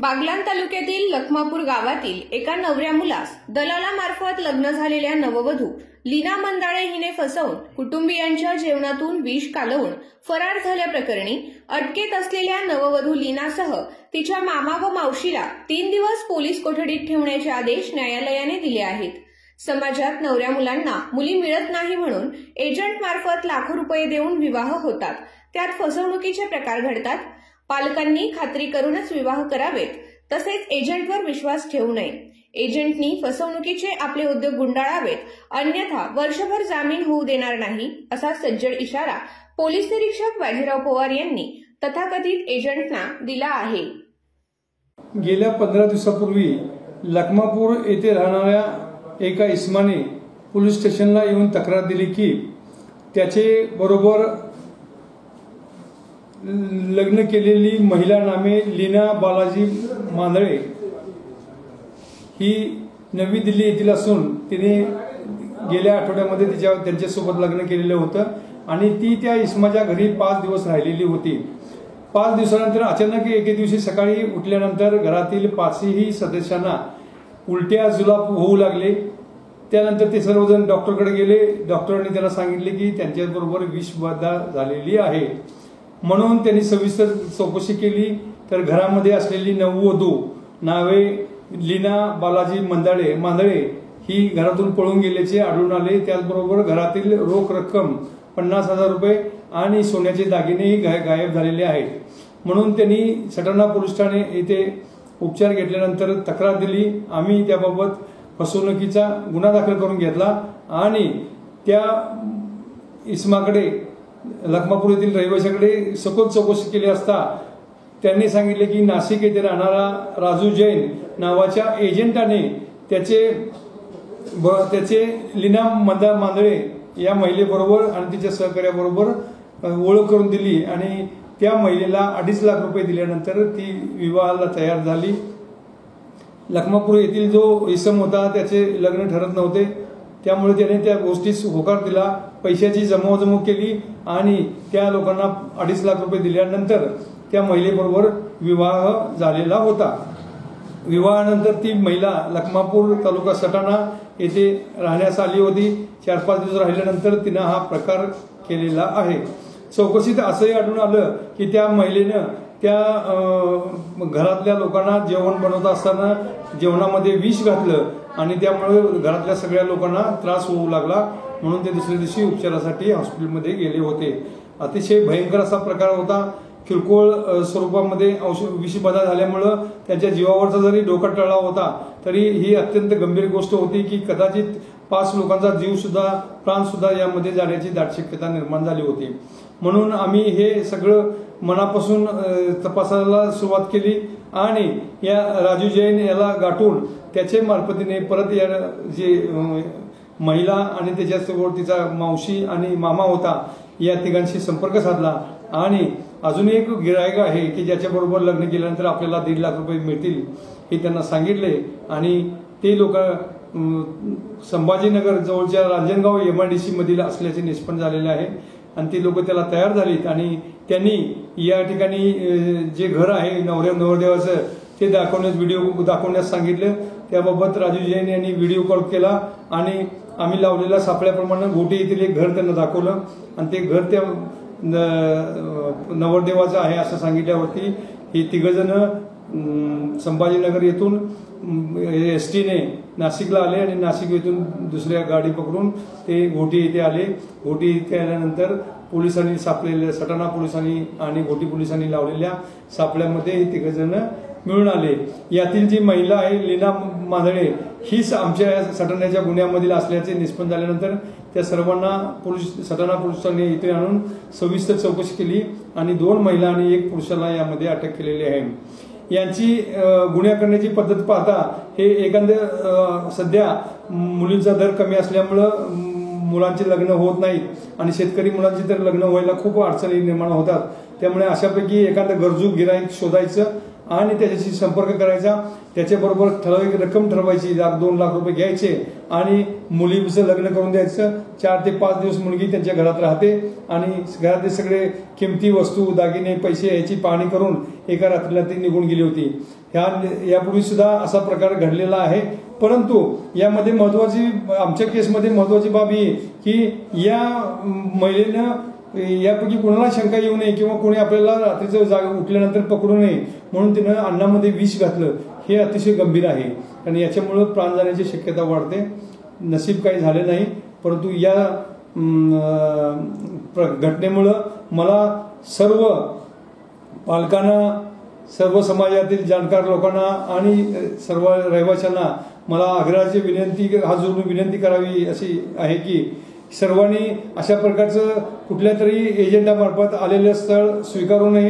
बागलाण तालुक्यातील लखमापूर गावातील एका नवऱ्या मुलास दलालामार्फत लग्न झालेल्या नववधू लीना मंदाळे हिने फसवून कुटुंबियांच्या जेवणातून विष कालवून फरार झाल्याप्रकरणी अटकेत असलेल्या नववधू लीनासह तिच्या मामा व मावशीला 3 दिवस पोलीस कोठडीत ठेवण्याचे आदेश न्यायालयाने दिले आहेत। समाजात नवऱ्या मुलांना मुली मिळत नाही म्हणून एजंट मार्फत लाखो रुपये देऊन विवाह होतात, त्यात फसवणुकीचे प्रकार घडतात। पालकांनी खात्री करूनच विवाह करावेत, तसेच एजंटवर विश्वास ठेवू नये। एजंटनी फसवणुकीचे आपले उद्योग गुंडाळावेत, अन्यथा वर्षभर जामीन होऊ देणार नाही, असा सज्जड इशारा पोलीस निरीक्षक बाजीराव पवार यांनी तथाकथित एजंटना दिला आहे। गेल्या 15 दिवसापूर्वी लखमापूर येथे राहणाऱ्या एका इसमाने पोलीस स्टेशनला येऊन तक्रार दिली की त्याचे बरोबर लग्न केलेली महिला नामे लीना बालाजी मांदळे ही नवी दिल्ली येथील असून तिने गेल्या आठवड्यामध्ये त्यांच्यासोबत लग्न केलेलं होतं आणि ती त्या इसमाच्या घरी 5 दिवस राहिलेली होती। 5 दिवसानंतर अचानक एके दिवशी सकाळी उठल्यानंतर घरातील 5ही सदस्यांना उलट्या जुलाब होऊ लागले। त्यानंतर ते सर्वजण डॉक्टरकडे गेले। डॉक्टरांनी त्यांना सांगितले की त्यांच्याबरोबर विषबाधा झालेली आहे, म्हणून त्यांनी सविस्तर चौकशी केली तर घरामध्ये असलेली नववधू नावे लीना बालाजी मांदळे ही घरातून पळून गेल्याचे आढळून आले। त्याचबरोबर घरातील रोख रक्कम 50,000 रुपये आणि सोन्याचे दागिनेही गायब झालेले आहेत। म्हणून त्यांनी सटाणा पोलीस ठाणे येथे उपचार घेतल्यानंतर तक्रार दिली। आम्ही त्याबाबत फसवणुकीचा गुन्हा दाखल करून घेतला आणि त्या इसमाकडे लखमापूर येथील रहिवाशाकडे सखोल चौकशी केली असता त्यांनी सांगितले की नाशिक येथे राहणारा राजू जैन नावाच्या एजंटाने त्याचे लीना मांदळे या महिलेबरोबर आणि तिच्या सहकार्याबरोबर ओळख करून दिली आणि त्या महिलेला 2.5 लाख रुपये दिल्यानंतर ती विवाहाला तयार झाली। लखमापूर येथील जो इसम होता त्याचे लग्न ठरत नव्हते, त्यामुळे त्याने त्या गोष्टीस होकार दिला, पैशाची जमवाजमव केली आणि त्या लोकांना 2.5 लाख रुपये दिल्यानंतर त्या महिलेबरोबर विवाह झालेला होता। विवाहानंतर ती महिला लखमापूर तालुका सटाणा येथे राहण्यास आली होती। 4-5 दिवस राहिल्यानंतर तिनं हा प्रकार केलेला आहे। चौकशीत असंही आढळून आलं की त्या महिलेनं त्या घरातल्या लोकांना जेवण बनवत असताना जेवणामध्ये विष घातलं आणि त्यामुळे घरातल्या सगळ्या लोकांना त्रास होऊ लागला, म्हणून ते दुसऱ्या दिवशी उपचारासाठी हॉस्पिटलमध्ये गेले होते। अतिशय भयंकर असा प्रकार होता। किरकोळ स्वरूपामध्ये विषबाधा झाल्यामुळे त्यांच्या जीवावरचा जरी डोका टळला होता तरी ही अत्यंत गंभीर गोष्ट होती की कदाचित 5 लोकांचा जीव सुद्धा प्राण सुद्धा यामध्ये जाण्याची दाट शक्यता निर्माण झाली होती। म्हणून आम्ही हे सगळं मनापासून तपासाला सुरुवात केली आणि या राजू जैन याला गाठून त्याचे मार्फतीने परत या जे महिला आणि त्याच्यासोबत तिचा मावशी आणि मामा होता या तिघांशी संपर्क साधला आणि अजून एक गिरायक आहे की ज्याच्याबरोबर लग्न केल्यानंतर आपल्याला 1.5 लाख रुपये मिळतील हे त्यांना सांगितले आणि ते लोक संभाजीनगर जवळच्या रांजणगाव MIDC मधील असल्याचे निष्पन्न झालेले आहे आणि ती लोक त्याला तयार झालीत आणि त्यांनी या ठिकाणी जे घर आहे नवरदेवाचं ते व्हिडिओ दाखवण्यास सांगितलं। त्याबाबत राजू जैन यांनी व्हिडिओ कॉल केला आणि आम्ही लावलेल्या सापळ्याप्रमाणे घोटी येथील एक घर त्यांना दाखवलं आणि ते घर त्या नवरदेवाचं आहे असं सांगितल्यावरती हे 3 जण संभाजीनगर येथून ST ने नाशिकला आले आणि नाशिक येथून दुसऱ्या गाडी पकडून ते घोटी येथे आले। घोटी येथे आल्यानंतर पोलिसांनी सापलेल्या सटाणा पोलिसांनी आणि घोटी पोलिसांनी लावलेल्या सापळ्यामध्ये हे 3 जण मिळून आले। यातील जी महिला आहे लीना मांदळे हीच आमच्या सटाण्याच्या गुन्ह्यामधील असल्याचे निष्पन्न झाल्यानंतर त्या सर्वांना सटाणा पोलिसांनी इथे आणून सविस्तर चौकशी केली आणि 2 महिला आणि 1 पुरुषाला यामध्ये अटक केलेली आहे। यांची गुन्हा करण्याची पद्धत पाहता हे एखाद्या सध्या मुलींचा दर कमी असल्यामुळं मुलांचे लग्न होत नाहीत आणि शेतकरी मुलांची तर लग्न व्हायला खूप अडचणी निर्माण होतात, त्यामुळे अशापैकी एखादं गरजू गिराईक शोधायचं आणि त्याच्याशी संपर्क करायचा, त्याच्याबरोबर ठराविक रक्कम ठरवायची, 2 लाख रुपये घ्यायचे आणि मुलीचं लग्न करून द्यायचं. 4 ते 5 दिवस मुलगी त्यांच्या घरात राहते आणि घरातले सगळे किमती वस्तू, दागिने, पैसे याची पाहणी करून एका रात्रीला ती निघून गेली होती. यापूर्वी सुद्धा असा प्रकार घडलेला आहे. परंतु यामध्ये आमच्या केसमध्ये महत्वाची बाब ही की या महिलेनं यापैकी कोणाला शंका येऊ नये किंवा कोणी आपल्याला रात्रीचं जाग उठल्यानंतर पकडू नये म्हणून तिनं अन्नामध्ये विष घातलं. हे अतिशय गंभीर आहे आणि याच्यामुळं प्राण जाण्याची शक्यता वाढते. नशीब काही झाले नाही, परंतु या घटनेमुळं मला सर्व पालकांना, सर्व समाजातील जाणकार लोकांना आणि सर्व रहिवाशांना मला आग्रहाची हात जोडून विनंती करावी अशी आहे की सर्वांनी अशा प्रकारचं कुठल्या तरी एजंटामार्फत आलेलं स्थळ स्वीकारू नये.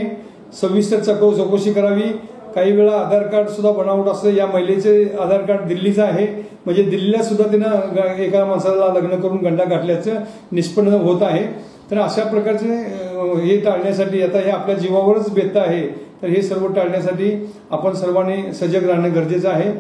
सविस्तर चौकशी करावी. काही वेळा आधार कार्ड सुद्धा बनावट असतं. या महिलेचे आधार कार्ड दिल्लीचं आहे, म्हणजे दिल्लीला सुद्धा तिनं एका माणसाला लग्न करून गंडा घातल्याचं निष्पन्न होत आहे. तर अशा प्रकारचे हे टाळण्यासाठी आता हे आपल्या जीवावरच बेततं आहे. तर हे सर्व टाळण्यासाठी आपण सर्वांनी सजग राहणं गरजेचं आहे.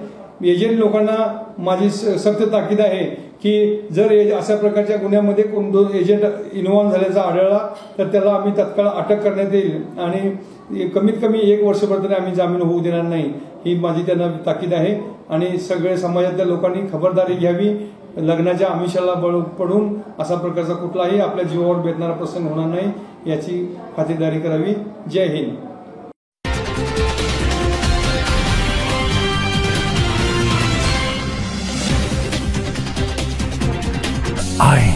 एजंट लोकांना माझी सक्त ताकीद आहे की जर अशा प्रकारच्या गुन्ह्यामध्ये कोण एजंट इन्व्हॉल्व झाल्याचा आढळला तर त्याला आम्ही तत्काळ अटक करण्यात येईल आणि कमीत कमी 1 वर्षभर तरी आम्ही जामीन होऊ देणार नाही, ही माझी त्यांना ताकीद आहे. आणि सगळे समाजातल्या लोकांनी खबरदारी घ्यावी. लग्नाच्या आमिषाला बळ पडून असा प्रकारचा कुठलाही आपल्या जीवावर बेतणारा प्रसंग होणार नाही याची खातिरदारी करावी. जय हिंद. I